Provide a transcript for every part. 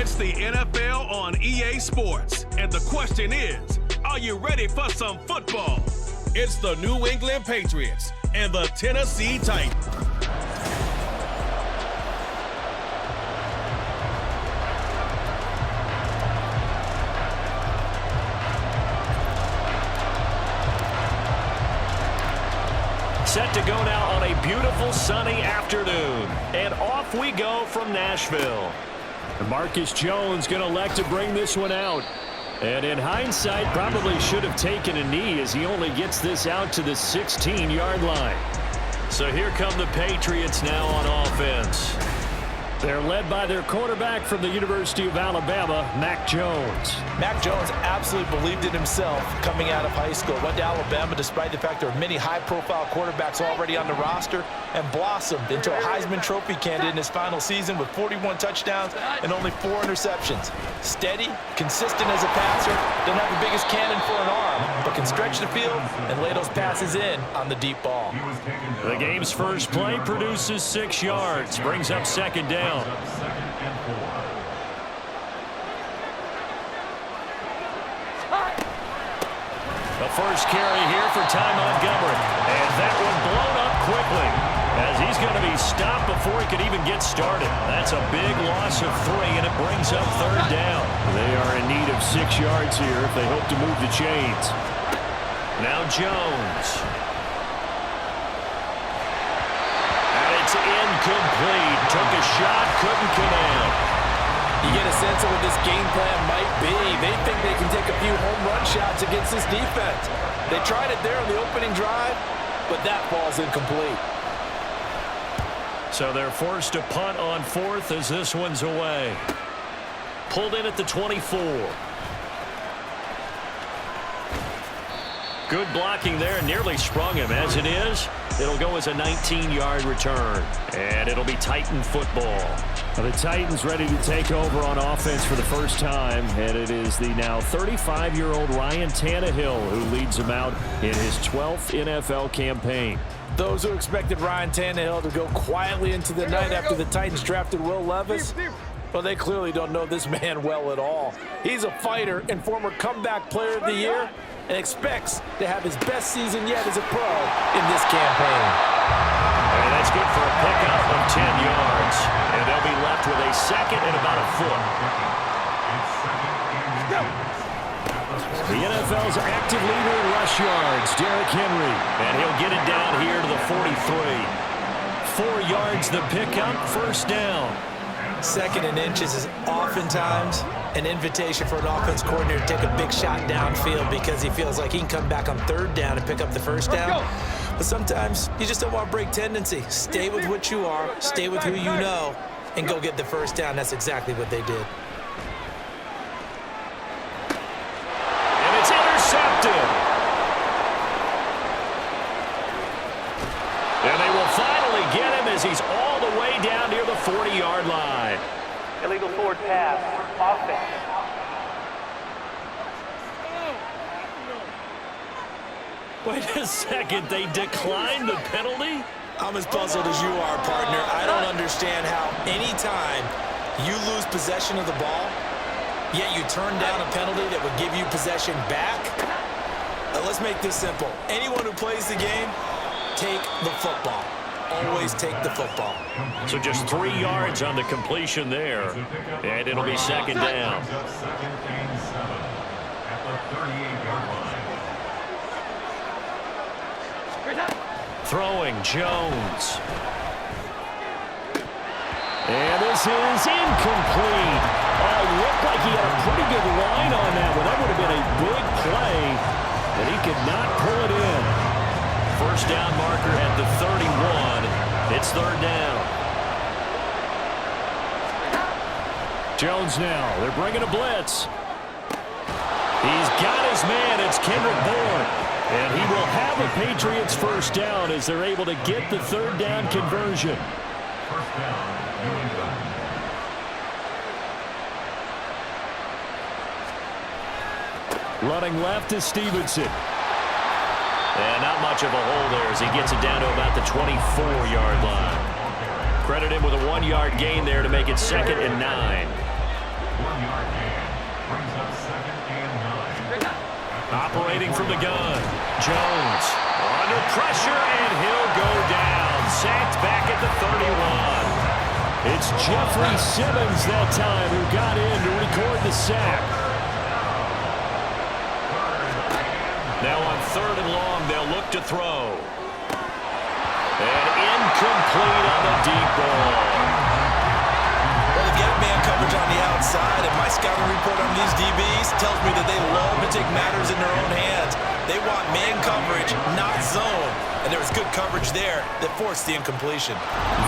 It's the NFL on EA Sports, and the question is, are you ready for some football? It's the New England Patriots and the Tennessee Titans. Set to go now on a beautiful sunny afternoon. And off we go from Nashville. Marcus Jones going to elect to bring this one out. And in hindsight, probably should have taken a knee as he only gets this out to the 16-yard line. So here come the Patriots now on offense. They're led by their quarterback from the University of Alabama, Mac Jones. Mac Jones absolutely believed in himself coming out of high school. Went to Alabama despite the fact there were many high-profile quarterbacks already on the roster and blossomed into a Heisman Trophy candidate in his final season with 41 touchdowns and only 4 interceptions. Steady, consistent as a passer, doesn't have the biggest cannon for an arm, but can stretch the field and lay those passes in on the deep ball. The game's first play produces 6 yards, brings up second down. The first carry here for Ty Montgomery. And that one blown up quickly as he's going to be stopped before he could even get started. That's a big loss of 3, and it brings up third down. They are in need of 6 yards here if they hope to move the chains. Now Jones. And it's incomplete. Took a shot, couldn't connect. You get a sense of what this game plan might be. They think they can take a few home run shots against this defense. They tried it there on the opening drive, but that ball's incomplete. So they're forced to punt on 4th as this one's away. Pulled in at the 24. Good blocking there, nearly sprung him. As it is, it'll go as a 19-yard return. And it'll be Titan football. The Titans ready to take over on offense for the first time, and it is the now 35-year-old Ryan Tannehill who leads them out in his 12th NFL campaign. Those who expected Ryan Tannehill to go quietly into the night after the Titans drafted Will Levis, well, they clearly don't know this man well at all. He's a fighter and former comeback player of the year and expects to have his best season yet as a pro in this campaign. And that's good for a pickup of 10 yards. And they'll be left with a second and about a foot. The NFL's active leader in rush yards, Derrick Henry. And he'll get it down here to the 43. 4 yards the pickup, first down. Second and inches is oftentimes an invitation for an offense coordinator to take a big shot downfield because he feels like he can come back on third down and pick up the first down. But sometimes you just don't want to break tendency. Stay with what you are, stay with who you know, and go get the first down. That's exactly what they did. And it's intercepted. And they will finally get him as he's all the way down near the 40-yard line. Illegal forward pass, offense. Wait a second, they declined the penalty? I'm as puzzled as you are, partner. I don't understand how any time you lose possession of the ball, yet you turn down a penalty that would give you possession back. Let's make this simple. Anyone who plays the game, take the football. Always take the football. So just 3 yards on the completion there. And it'll be second down. Throwing Jones. And this is incomplete. Oh, looked like he had a pretty good line on that one. That would have been a big play, but he could not pull it in. First down marker at the 31. It's third down. Jones now. They're bringing a blitz. He's got his man. It's Kendrick Bourne. And he will have a Patriots first down as they're able to get the third down conversion. First down, New England. Running left is Stevenson. And not much of a hole there as he gets it down to about the 24-yard line. Credit him with a 1-yard gain there to make it 2nd and 9. brings up 2nd and 9. Operating from the gun. Jones under pressure, and he'll go down. Sacked back at the 31. It's Jeffrey Simmons that time who got in to record the sack. Now on 3rd and long, they'll look to throw. And incomplete on the deep ball. Well, they get man coverage on the outside, and my scouting report on these DBs tells me that they love to take matters in their own hands. They want man coverage, not zone. And there was good coverage there that forced the incompletion.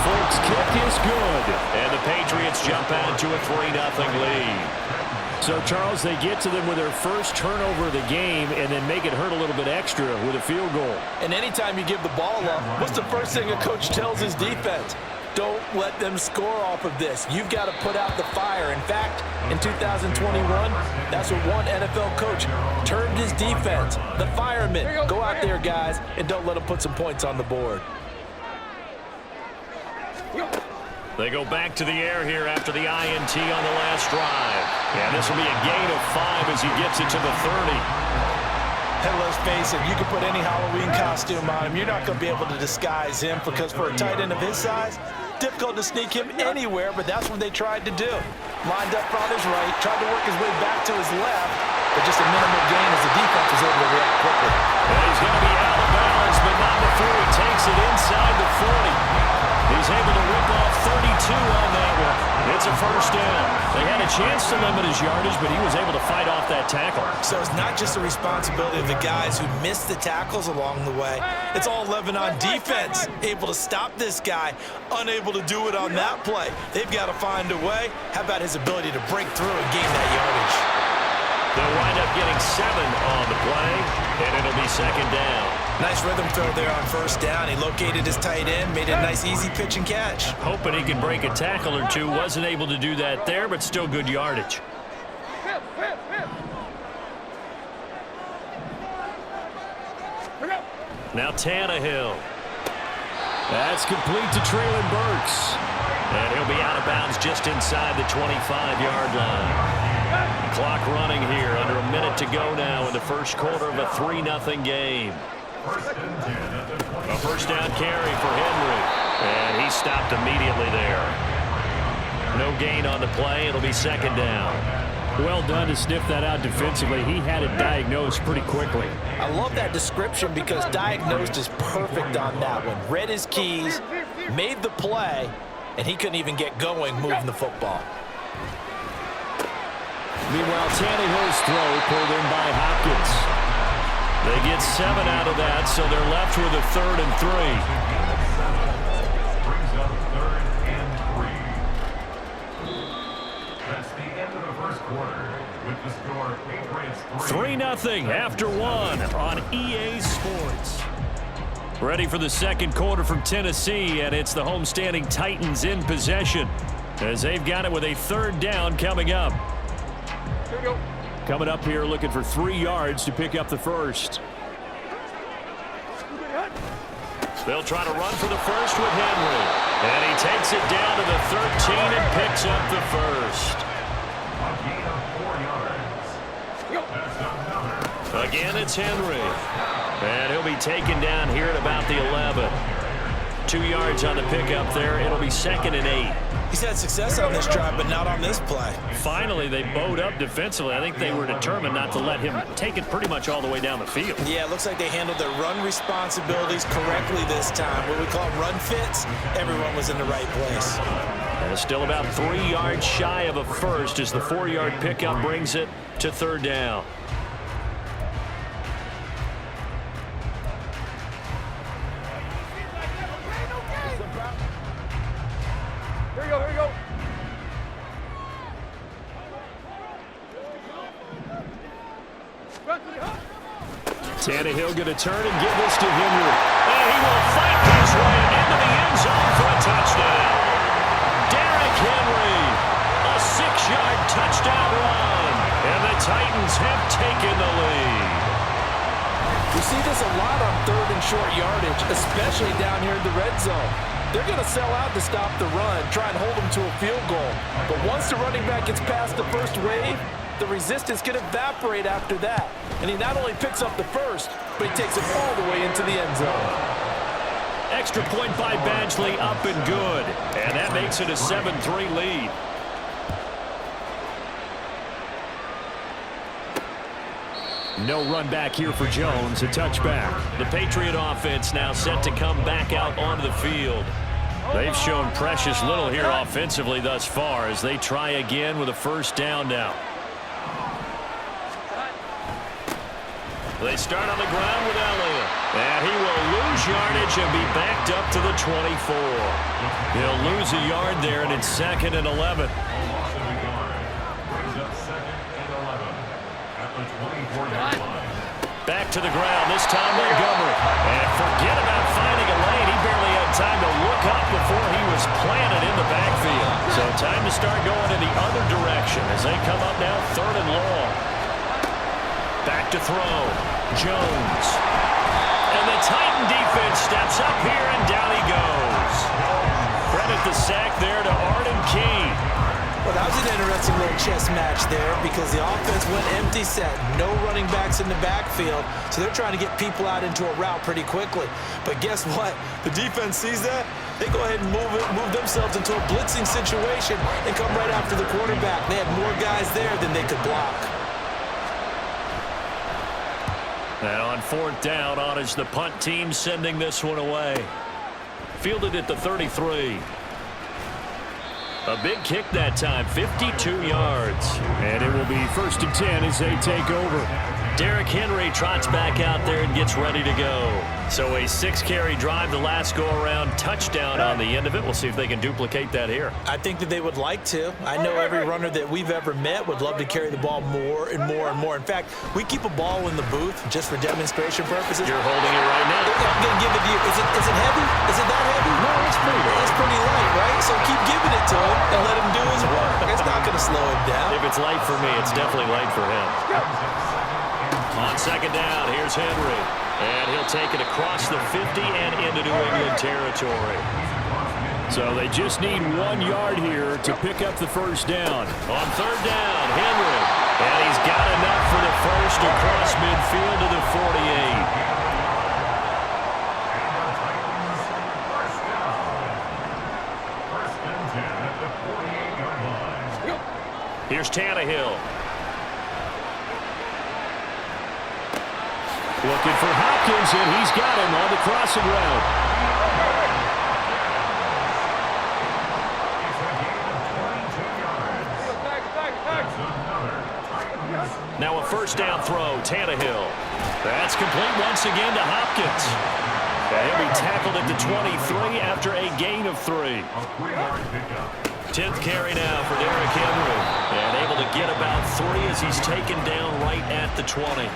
Folks' kick is good, and the Patriots jump out to a 3-0 lead. So, Charles, they get to them with their first turnover of the game and then make it hurt a little bit extra with a field goal. And anytime you give the ball up, what's the first thing a coach tells his defense? Don't let them score off of this. You've got to put out the fire. In fact, in 2021, that's what one NFL coach termed his defense. The firemen. Go out there, guys, and don't let them put some points on the board. They go back to the air here after the INT on the last drive. And this will be a gain of 5 as he gets it to the 30. And let's face it, you can put any Halloween costume on him. You're not going to be able to disguise him because for a tight end of his size, difficult to sneak him anywhere, but that's what they tried to do. Lined up on his right, tried to work his way back to his left, but just a minimal gain as the defense was able to react quickly. And he's going to be out of bounds, but not before he takes it inside the 40. He's able to rip off 32 on that one. It's a first down. They had a chance to limit his yardage, but he was able to fight off that tackle. So it's not just the responsibility of the guys who missed the tackles along the way. It's all 11 on defense, able to stop this guy, unable to do it on that play. They've got to find a way. How about his ability to break through and gain that yardage? They'll wind up getting 7 on the play, and it'll be second down. Nice rhythm throw there on first down. He located his tight end, made a nice easy pitch and catch. Hoping he could break a tackle or two. Wasn't able to do that there, but still good yardage. Now Tannehill. That's complete to Traylon Burks. And he'll be out of bounds just inside the 25-yard line. Clock running here, under a minute to go now in the first quarter of a 3-0 game. A first down carry for Henry, and he stopped immediately there. No gain on the play. It'll be second down. Well done to sniff that out defensively. He had it diagnosed pretty quickly. I love that description because diagnosed is perfect on that one. Read his keys, made the play, and he couldn't even get going moving the football. Meanwhile, Tannehill's throw pulled in by Hopkins. They get 7 out of that, so they're left with a 3rd and 3. Brings up 3rd and 3. That's the end of the first quarter with the score Patriots 3-0 after 1 on EA Sports. Ready for the second quarter from Tennessee, and it's the homestanding Titans in possession as they've got it with a 3rd down coming up. Here we go. Coming up here looking for 3 yards to pick up the first. They'll try to run for the first with Henry. And he takes it down to the 13 and picks up the first. A gain of 4 yards. That's another. Again, it's Henry. And he'll be taken down here at about the 11. 2 yards on the pickup there. It'll be 2nd and 8. He's had success on this drive, but not on this play. Finally, they bowed up defensively. I think they were determined not to let him take it pretty much all the way down the field. Yeah, it looks like they handled their run responsibilities correctly this time. What we call run fits, everyone was in the right place. And it's still about 3 yards shy of a first as the 4-yard pickup brings it to 3rd down. Here we go. Tannehill going to turn and give this to Henry. And he will fight his way into the end zone for a touchdown. Derrick Henry, a 6-yard touchdown run. And the Titans have taken the lead. We see this a lot on 3rd and short yardage, especially down here in the red zone. They're going to sell out to stop the run, try and hold them to a field goal. But once the running back gets past the first wave, the resistance can evaporate after that. And he not only picks up the first, but he takes it all the way into the end zone. Extra point by Badgley, up and good. And that makes it a 7-3 lead. No run back here for Jones, a touchback. The Patriot offense now set to come back out onto the field. They've shown precious little here offensively thus far as they try again with a first down now. They start on the ground with Elliott. And he will lose yardage and be backed up to the 24. He'll lose a yard there, and it's 2nd and 11. Back to the ground, this time Montgomery. And forget about finding a lane. He barely had time to look up before he was planted in the backfield. So time to start going in the other direction as they come up now 3rd and long. Back to throw. Jones. And the Titan defense steps up here, and down he goes. Credit the sack there to Arden Key. Well, that was an interesting little chess match there because the offense went empty set. No running backs in the backfield, so they're trying to get people out into a route pretty quickly. But guess what? The defense sees that. They go ahead and move themselves into a blitzing situation and come right after the quarterback. They had more guys there than they could block. And on 4th down, on is the punt team sending this one away. Fielded at the 33. A big kick that time, 52 yards. And it will be 1st and 10 as they take over. Derrick Henry trots back out there and gets ready to go. So a 6-carry drive the last go-around, touchdown on the end of it. We'll see if they can duplicate that here. I think that they would like to. I know every runner that we've ever met would love to carry the ball more and more and more. In fact, we keep a ball in the booth just for demonstration purposes. You're holding it right now. I'm going to give it to you. Is it heavy? Is it that heavy? No, it's pretty light. It's pretty light, right? So keep giving it to him and let him do his work. It's not going to slow him down. If it's light for me, it's definitely light for him. On 2nd down, here's Henry. And he'll take it across the 50 and into New England territory. So they just need 1 yard here to pick up the first down. On 3rd down, Henry. And he's got enough for the first across midfield to the 48. Here's Tannehill. Looking for Hopkins, and he's got him on the crossing route. Now a first down throw, Tannehill. That's complete once again to Hopkins. And he'll be tackled at the 23 after a gain of 3. 10th carry now for Derrick Henry. And able to get about 3 as he's taken down right at the 20.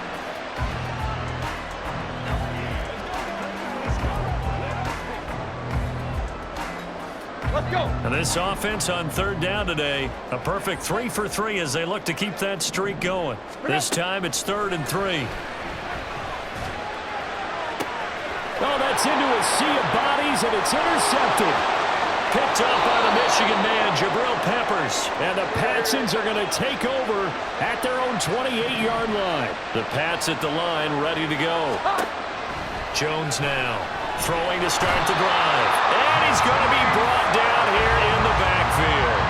And this offense on 3rd down today, a perfect 3 for 3 as they look to keep that streak going. This time it's 3rd and 3. Oh, that's into a sea of bodies, and it's intercepted. Picked up by the Michigan man, Jabril Peppers. And the Patsons are going to take over at their own 28-yard line. The Pats at the line ready to go. Jones now. Throwing to start the drive. And he's going to be brought down here in the backfield.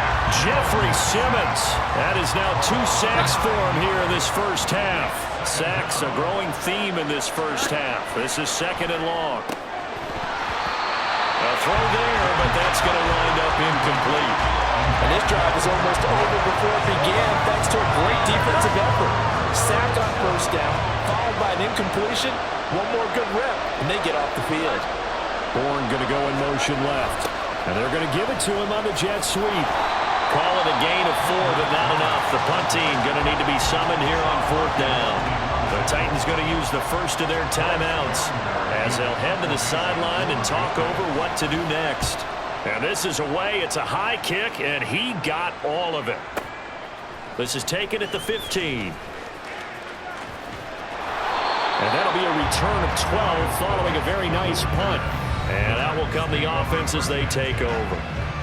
Jeffrey Simmons. That is now 2 sacks for him here in this first half. Sacks, a growing theme in this first half. This is 2nd and long. A throw there, but that's going to wind up incomplete. And this drive is almost over before it began thanks to a great defensive effort. Sack on first down, followed by an incompletion. One more good rep, and they get off the field. Bourne going to go in motion left. And they're going to give it to him on the jet sweep. Call it a gain of 4, but not enough. The punt team going to need to be summoned here on 4th down. The Titans going to use the first of their timeouts as they'll head to the sideline and talk over what to do next. And this is away. It's a high kick, and he got all of it. This is taken at the 15. And that'll be a return of 12 following a very nice punt. And out will come the offense as they take over.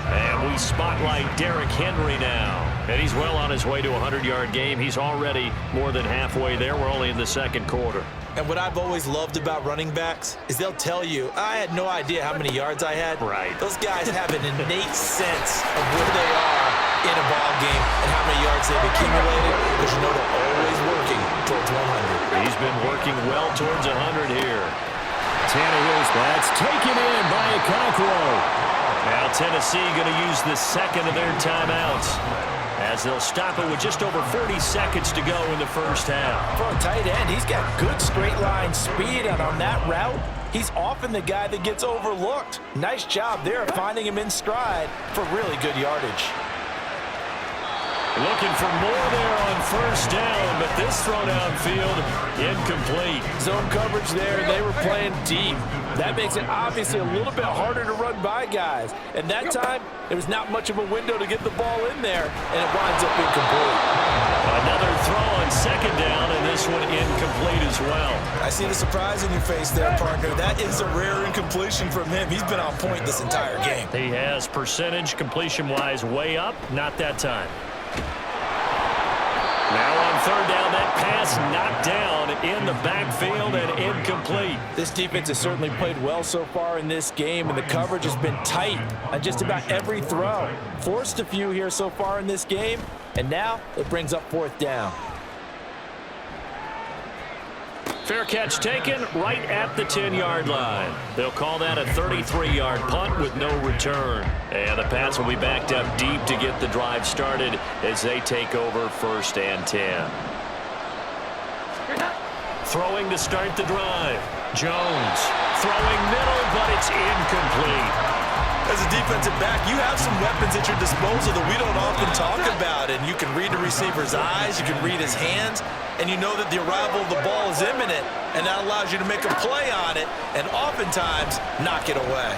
And we spotlight Derrick Henry now. And he's well on his way to a 100-yard game. He's already more than halfway there. We're only in the second quarter. And what I've always loved about running backs is they'll tell you, I had no idea how many yards I had. Right. Those guys have an innate sense of where they are in a ball game and how many yards they've accumulated, because you know they're always working towards 100. He's been working well towards 100 here. Tannehill's that's taken in by Okonkwo. Now Tennessee going to use the second of their timeouts, as they'll stop it with just over 40 seconds to go in the first half. For a tight end, he's got good straight line speed, and on that route, he's often the guy that gets overlooked. Nice job there of finding him in stride for really good yardage. Looking for more there on first down, but this throw downfield incomplete. Zone coverage there, they were playing deep. That makes it obviously a little bit harder to run by guys. And that time, there was not much of a window to get the ball in there, and it winds up incomplete. Another throw on second down, and this one incomplete as well. I see the surprise in your face there, partner. That is a rare incompletion from him. He's been on point this entire game. He has percentage completion-wise way up, not that time. Now on third down, that pass knocked down in the backfield and incomplete. This defense has certainly played well so far in this game, and the coverage has been tight on just about every throw. Forced a few here so far in this game, and now it brings up fourth down. Fair catch taken right at the 10-yard line. They'll call that a 33-yard punt with no return. And the Pats will be backed up deep to get the drive started as they take over first and 10. Throwing to start the drive. Jones throwing middle, but it's incomplete. As a defensive back, you have some weapons at your disposal that we don't often talk about. And you can read the receiver's eyes, you can read his hands, and you know that the arrival of the ball is imminent, and that allows you to make a play on it and oftentimes knock it away.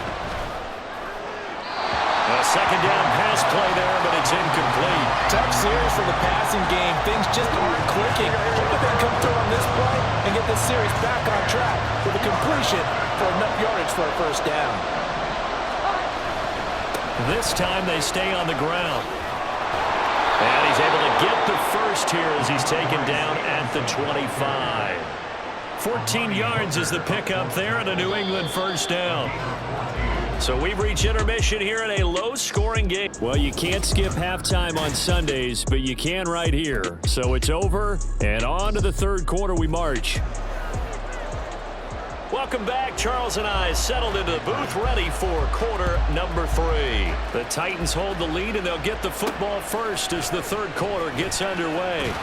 A second down pass play there, but it's incomplete. Tough series for the passing game. Things just aren't clicking. Hope they come through on this play and get this series back on track with a completion for enough yardage for a first down. This time they stay on the ground. And he's able to get the first here as he's taken down at the 25. 14 yards is the pickup there and a New England first down. So we've reached intermission here in a low-scoring game. Well, you can't skip halftime on Sundays, but you can right here. So it's over, and on to the third quarter we march. Welcome back. Charles and I settled into the booth ready for quarter number 3. The Titans hold the lead, and they'll get the football first as the third quarter gets underway.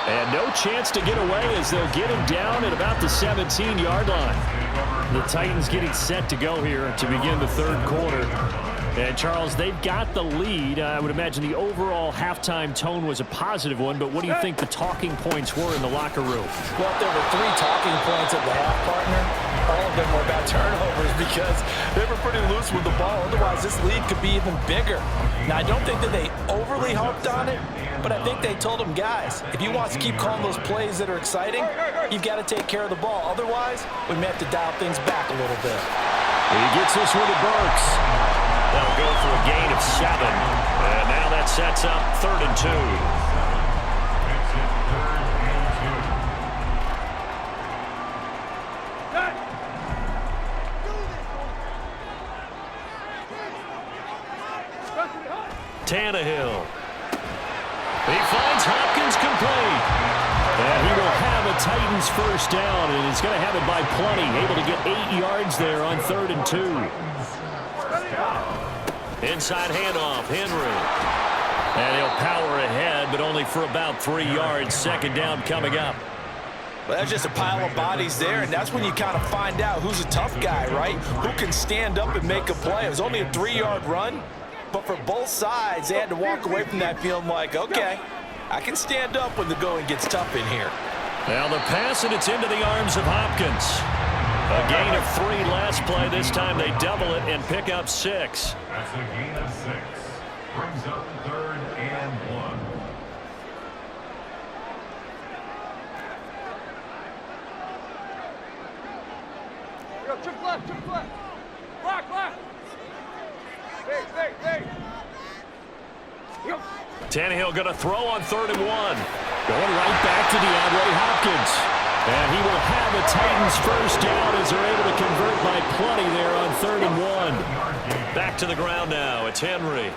And no chance to get away as they'll get him down at about the 17-yard line. The Titans getting set to go here to begin the third quarter. And, Charles, they've got the lead. I would imagine the overall halftime tone was a positive one, but what do you think the talking points were in the locker room? Well, if there were 3 talking points at the half, partner, all of them were about turnovers because they were pretty loose with the ball. Otherwise, this lead could be even bigger. Now, I don't think that they overly harped on it, but I think they told them, guys, if you want to keep calling those plays that are exciting, you've got to take care of the ball. Otherwise, we may have to dial things back a little bit. He gets this with the Burks. They'll go for a gain of 7. And now that sets up 3rd and 2. Tannehill. He finds Hopkins complete. And he will have a Titans first down, and he's going to have it by plenty. Able to get 8 yards there on 3rd and 2. Inside handoff, Henry. And he'll power ahead, but only for about 3 yards. Second down coming up. Well, that's just a pile of bodies there, and that's when you kind of find out who's a tough guy, right? Who can stand up and make a play. It was only a 3-yard run, but for both sides, they had to walk away from that feeling like, okay, I can stand up when the going gets tough in here. Now the pass, and it's into the arms of Hopkins. A gain of 3 last play. This time they double it and pick up 6. That's a gain of 6. Brings up 3rd and 1. Yo, chip left, chip left. Black. Hey. Yo. Tannehill going to throw on 3rd and 1. Going right back to DeAndre Hopkins. And he will have a Titans first down as they're able to convert by plenty there on 3rd and 1. Back to the ground now. It's Henry.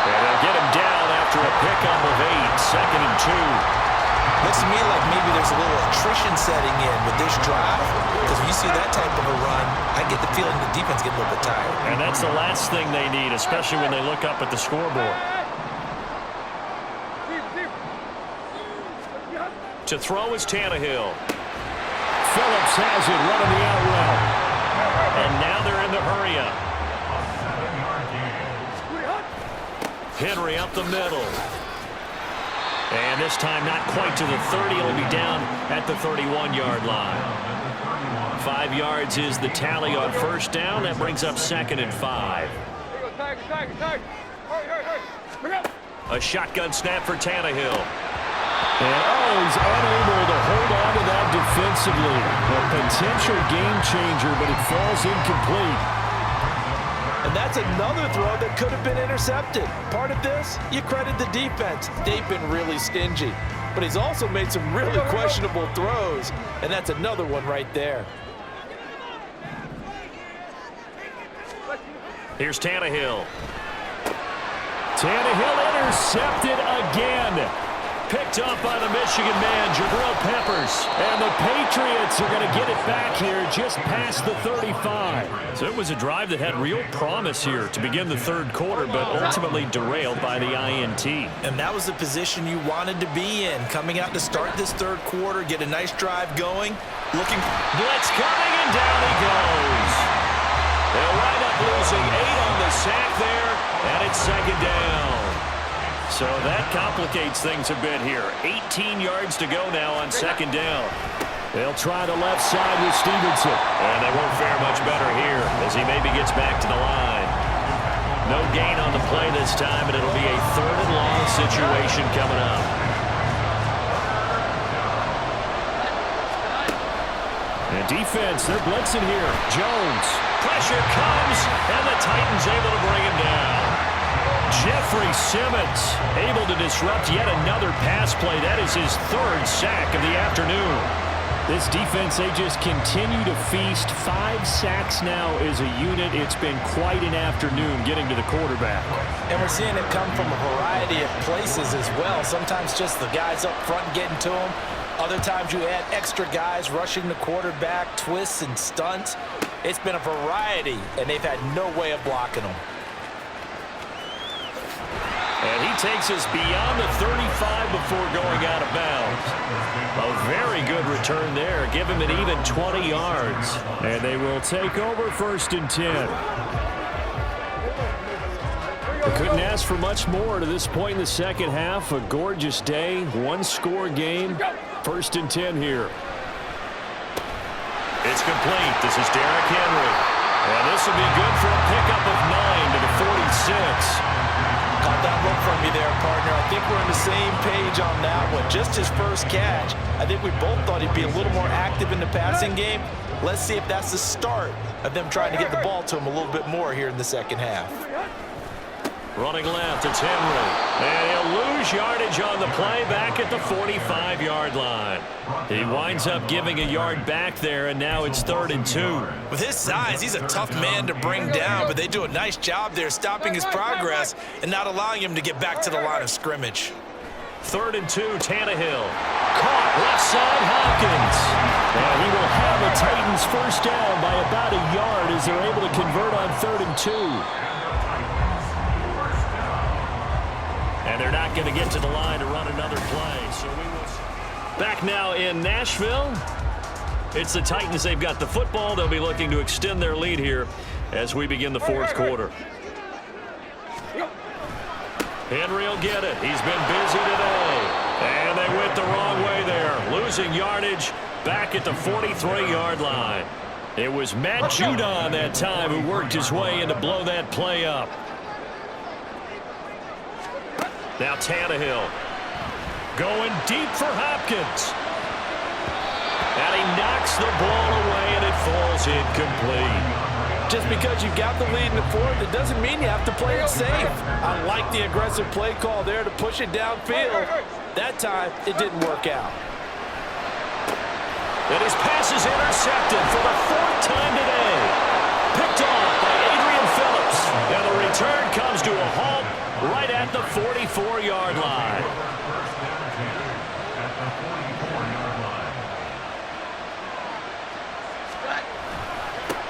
And they'll get him down after a pickup of 8. 2nd and 2. Looks to me like maybe there's a little attrition setting in with this drive, because when you see that type of a run, I get the feeling the defense gets a little bit tired. And that's the last thing they need, especially when they look up at the scoreboard. To throw is Tannehill. Phillips has it running the out route. And now they're in the hurry up. Henry up the middle. And this time not quite to the 30. It'll be down at the 31-yard line. 5 yards is the tally on first down. That brings up 2nd and 5. A shotgun snap for Tannehill. And he's unable to hold on to that defensively. A potential game changer, but it falls incomplete. And that's another throw that could have been intercepted. Part of this, you credit the defense. They've been really stingy. But he's also made some really questionable throws, and that's another one right there. Here's Tannehill. Tannehill intercepted again. Picked up by the Michigan man, Jabril Peppers. And the Patriots are going to get it back here just past the 35. So it was a drive that had real promise here to begin the 3rd quarter, but ultimately derailed by the INT. And that was the position you wanted to be in, coming out to start this 3rd quarter, get a nice drive going. Blitz coming, and down he goes. They'll wind up losing 8 on the sack there, and it's 2nd down. So that complicates things a bit here. 18 yards to go now on 2nd down. They'll try the left side with Stevenson. And they won't fare much better here as he maybe gets back to the line. No gain on the play this time, and it'll be a 3rd and long situation coming up. And defense, they're blitzing here. Jones. Pressure comes, and the Titans able to bring him down. Jeffrey Simmons able to disrupt yet another pass play. That is his 3rd sack of the afternoon. This defense, they just continue to feast. 5 sacks now as a unit. It's been quite an afternoon getting to the quarterback. And we're seeing it come from a variety of places as well. Sometimes just the guys up front getting to him. Other times you add extra guys rushing the quarterback, twists and stunts. It's been a variety, and they've had no way of blocking them. And he takes us beyond the 35 before going out of bounds. A very good return there. Give him an even 20 yards. And they will take over 1st and 10. They couldn't ask for much more to this point in the 2nd half. A gorgeous day, 1-score game. 1st and 10 here. It's complete. This is Derrick Henry. And this will be good for a pickup of 9 to the 46. Caught that look from you there, partner. I think we're on the same page on that one. Just his first catch. I think we both thought he'd be a little more active in the passing game. Let's see if that's the start of them trying to get the ball to him a little bit more here in the 2nd half. Running left, it's Henry. And he'll lose yardage on the play back at the 45-yard line. He winds up giving a yard back there, and now it's 3rd and 2. With his size, he's a tough man to bring down, but they do a nice job there stopping his progress and not allowing him to get back to the line of scrimmage. 3rd and 2, Tannehill. Caught left side, Hopkins. And he will have a Titans first down by about a yard as they're able to convert on 3rd and 2. And they're not going to get to the line to run another play. So we will back now in Nashville. It's the Titans. They've got the football. They'll be looking to extend their lead here as we begin the 4th quarter. Henry will get it. He's been busy today. And they went the wrong way there. Losing yardage back at the 43-yard line. It was Matt Judon that time who worked his way in to blow that play up. Now Tannehill going deep for Hopkins. And he knocks the ball away, and it falls incomplete. Just because you've got the lead in the fourth, it doesn't mean you have to play it safe. I like the aggressive play call there to push it downfield. That time, it didn't work out. And his pass is intercepted for the fourth time today. Picked off by Adrian Phillips. And the return comes to a halt right at the 44-yard line.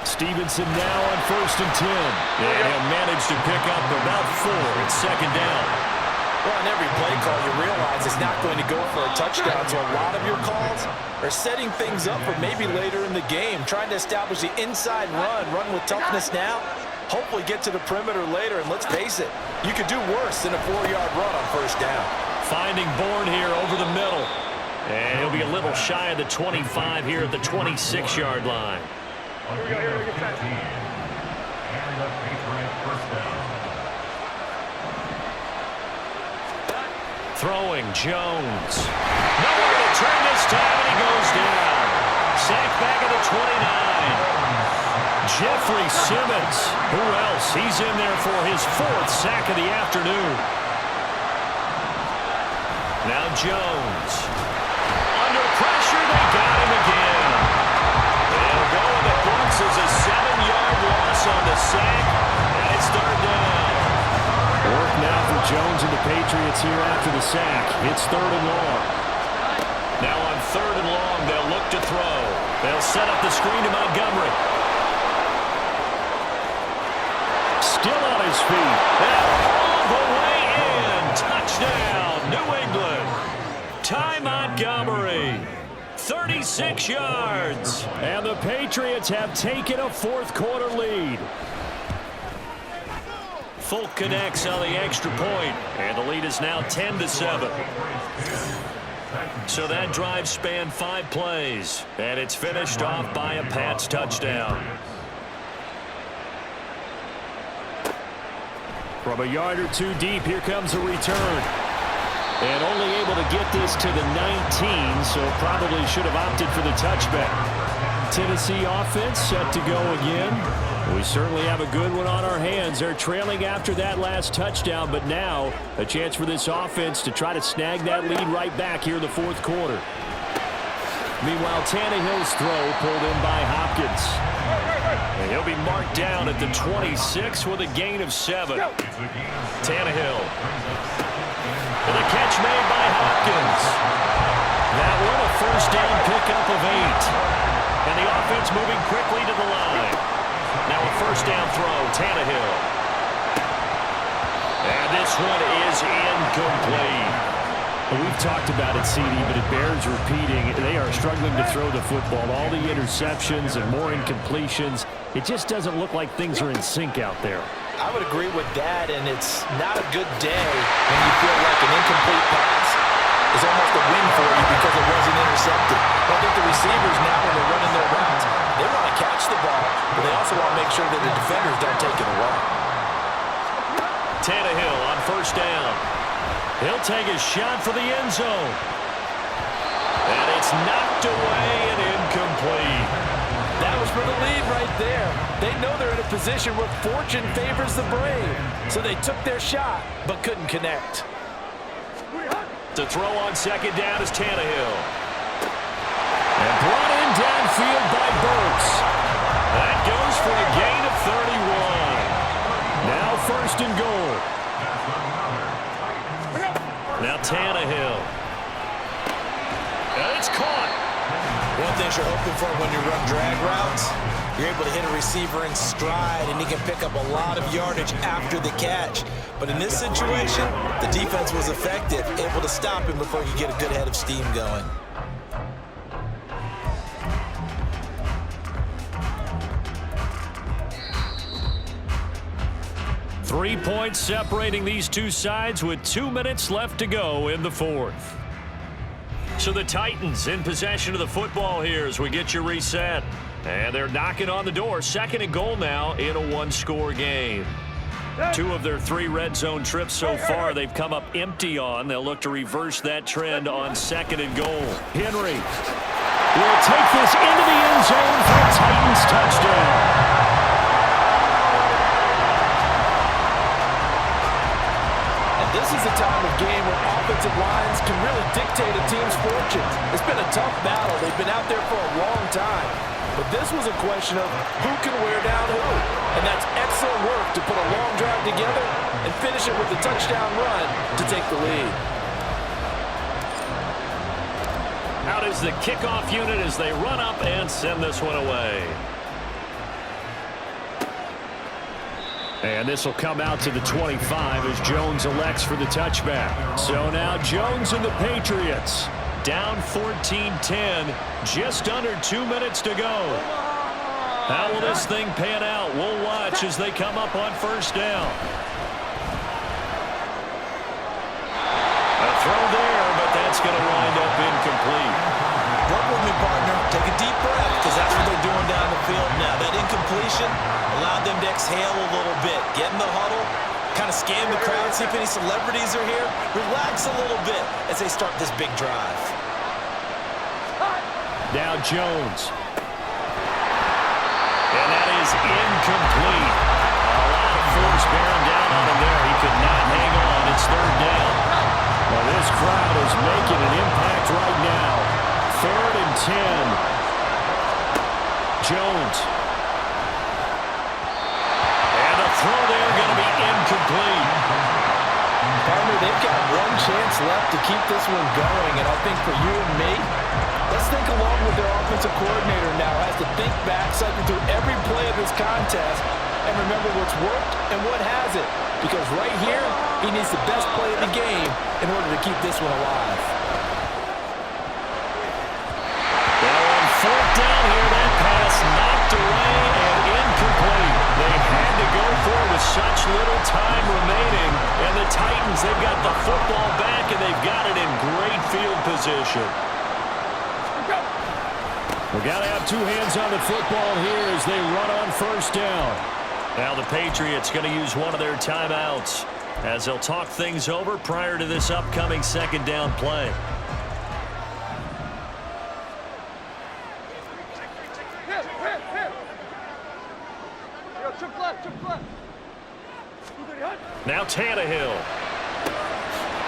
Stevenson now on 1st and 10. And he'll manage to pick up about 4 at 2nd down. Well, on every play call, you realize it's not going to go for a touchdown, so a lot of your calls are setting things up for maybe later in the game, trying to establish the inside run with toughness now, hopefully get to the perimeter later, and let's face it, you could do worse than a 4-yard run on 1st down. Finding Bourne here over the middle. And he'll be a little shy of the 25 here at the 26-yard line. And the Patriots first down. Throwing Jones. Nowhere to turn this time, and he goes down. Sacked back at the 29. Jeffrey Simmons. Who else? He's in there for his 4th sack of the afternoon. Now Jones. Under pressure, they got him again. They'll go in the books as a 7-yard loss on the sack, and it's 3rd down. Work now for Jones and the Patriots here after the sack. It's 3rd and long. Now on 3rd and long, they'll look to throw. They'll set up the screen to Montgomery. Still on his feet. And all the way in. Touchdown, New England. Ty Montgomery. 36 yards. And the Patriots have taken a 4th quarter lead. Folk connects on the extra point, and the lead is now 10-7. So that drive spanned 5 plays, and it's finished off by a Pats touchdown. From a yard or 2 deep, here comes a return. And only able to get this to the 19, so probably should have opted for the touchback. Tennessee offense set to go again. We certainly have a good one on our hands. They're trailing after that last touchdown, but now a chance for this offense to try to snag that lead right back here in the 4th quarter. Meanwhile, Tannehill's throw pulled in by Hopkins. And he'll be marked down at the 26 with a gain of 7. Tannehill. And a catch made by Hopkins. That one a 1st down pickup of 8. And the offense moving quickly to the line. Now a 1st down throw, Tannehill. And this one is incomplete. We've talked about it, CD, but it bears repeating. They are struggling to throw the football. All the interceptions and more incompletions. It just doesn't look like things are in sync out there. I would agree with that, and it's not a good day when you feel like an incomplete pass is almost a win for you because it wasn't intercepted. I think the receivers now, when they're running their routes, they want to catch the ball, but they also want to make sure that the defenders don't take it away. Tannehill on 1st down. He'll take a shot for the end zone. And it's knocked away and incomplete. That was for the lead right there. They know they're in a position where fortune favors the brave. So they took their shot, but couldn't connect. To throw on 2nd down is Tannehill. And brought in downfield by Burks. That goes for a gain of 31. Now 1st and goal. Now Tannehill. And it's caught. One thing you're hoping for when you run drag routes, you're able to hit a receiver in stride, and he can pick up a lot of yardage after the catch. But in this situation, the defense was effective, able to stop him before he could get a good head of steam going. Three points separating these two sides with 2 minutes left to go in the 4th. So the Titans in possession of the football here as we get you reset. And they're knocking on the door. 2nd and goal now in a 1-score game. 2 of their 3 red zone trips so far they've come up empty on. They'll look to reverse that trend on 2nd and goal. Henry will take this into the end zone for a Titans touchdown. time of game where offensive lines can really dictate a team's fortunes. It's been a tough battle. They've been out there for a long time. But this was a question of who can wear down who. And that's excellent work to put a long drive together and finish it with a touchdown run to take the lead. Out is the kickoff unit as they run up and send this one away. And this will come out to the 25 as Jones elects for the touchback. So now Jones and the Patriots down 14-10, just under 2 minutes to go. How will this thing pan out? We'll watch as they come up on first down. A throw there, but that's going to wind up incomplete. Work with me, partner. Take a deep breath, because that's what they're doing down the field now. That incompletion allowed them to exhale a little bit. Get in the huddle, kind of scan the crowd, see if any celebrities are here. Relax a little bit as they start this big drive. Now Jones. And that is incomplete. A lot of force bearing down on him there. He could not hang on. It's third down. Well, this crowd is making an impact right now. 3rd and 10. Jones. And a throw there going to be incomplete. Partner, they've got one chance left to keep this one going, and I think for you and me, let's think along with their offensive coordinator now has to think back, cycle through every play of this contest, and remember what's worked and what hasn't. Because right here, he needs the best play of the game in order to keep this one alive. Now on 4th down here, that pass knocked away and incomplete. They had to go for it with such little time remaining. And the Titans, they've got the football back, and they've got it in great field position. We've got to have two hands on the football here as they run on first down. Now the Patriots going to use one of their timeouts as they'll talk things over prior to this upcoming second down play. Now Tannehill.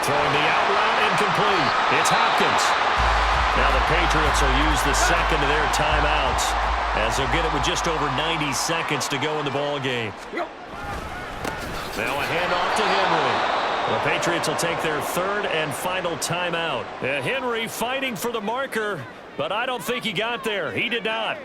Throwing the out route incomplete. It's Hopkins. Now the Patriots will use the second of their timeouts as they'll get it with just over 90 seconds to go in the ball game. Now a handoff to Henry. The Patriots will take their 3rd and final timeout. Henry fighting for the marker, but I don't think he got there. He did not.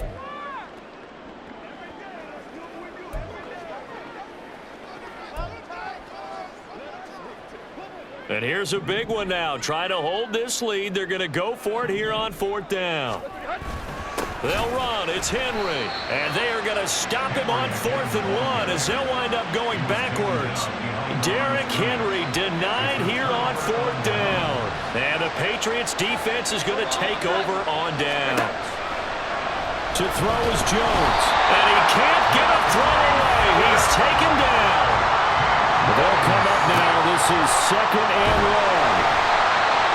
And here's a big one now. Trying to hold this lead. They're going to go for it here on 4th down. They'll run. It's Henry. And they are going to stop him on 4th and 1 as they'll wind up going backwards. Derrick Henry denied here on 4th down. And the Patriots defense is going to take over on down. To throw is Jones. And he can't get a throw away. He's taken down. They'll come up now. This is 2nd and 1.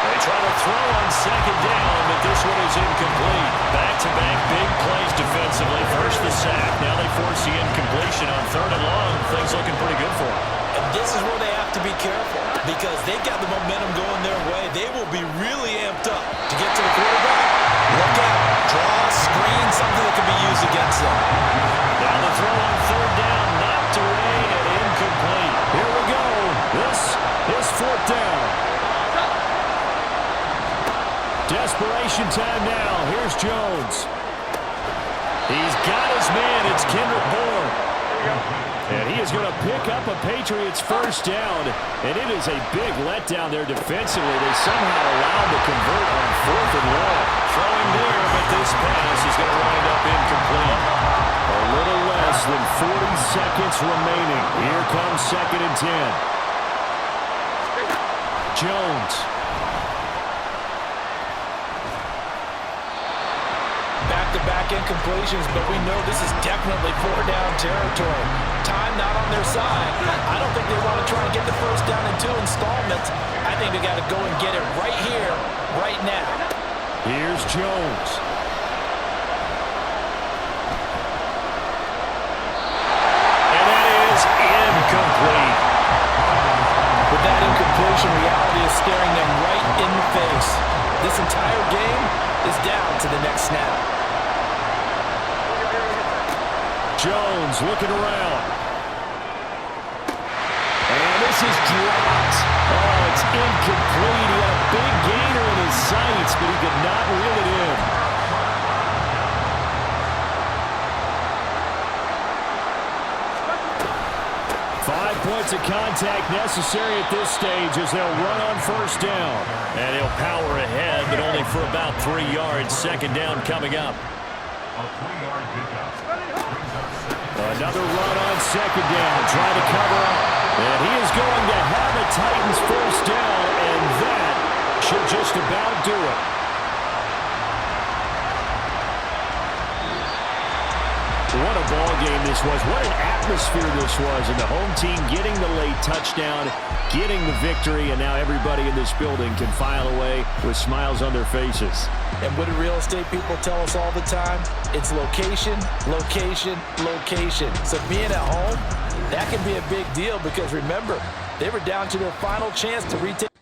They try to throw on 2nd down, but this one is incomplete. Back-to-back big plays defensively. First the sack. Now they force the incompletion on 3rd and long. Things looking pretty good for them. And this is where they have to be careful because they've got the momentum going their way. They will be really amped up to get to the quarterback. Look out. Draw, screen, something that can be used against them. Now the throw on 3rd down. Knocked away and incomplete. Here we go. This is 4th down. Desperation time now. Here's Jones. He's got his man. It's Kendrick Bourne. And he is going to pick up a Patriots first down. And it is a big letdown there defensively. They somehow allowed to convert on 4th and 1. Throwing there, but this pass is going to wind up incomplete. A little less than 40 seconds remaining. Here comes 2nd and 10. Jones. Back-to-back incompletions, but we know this is definitely 4-down territory. Time not on their side. I don't think they want to try and get the first down in 2 installments. I think they got to go and get it right here, right now. Here's Jones. And that is incomplete. With that incompletion, we staring them right in the face. This entire game is down to the next snap. Jones looking around. And this is dropped. Oh, it's incomplete. He had a big gainer in his sights, but he could not reel it in. Points of contact necessary at this stage as they'll run on first down. And he'll power ahead, but only for about 3 yards. Second down coming up. A 3-yard pickup. Another run on second down. Try to cover up. And he is going to have a Titans first down, and that should just about do it. What a ball game this was. What an atmosphere this was. And the home team getting the late touchdown, getting the victory, and now everybody in this building can file away with smiles on their faces. And what do real estate people tell us all the time? It's location, location, location. So being at home, that can be a big deal because remember, they were down to their final chance to retake.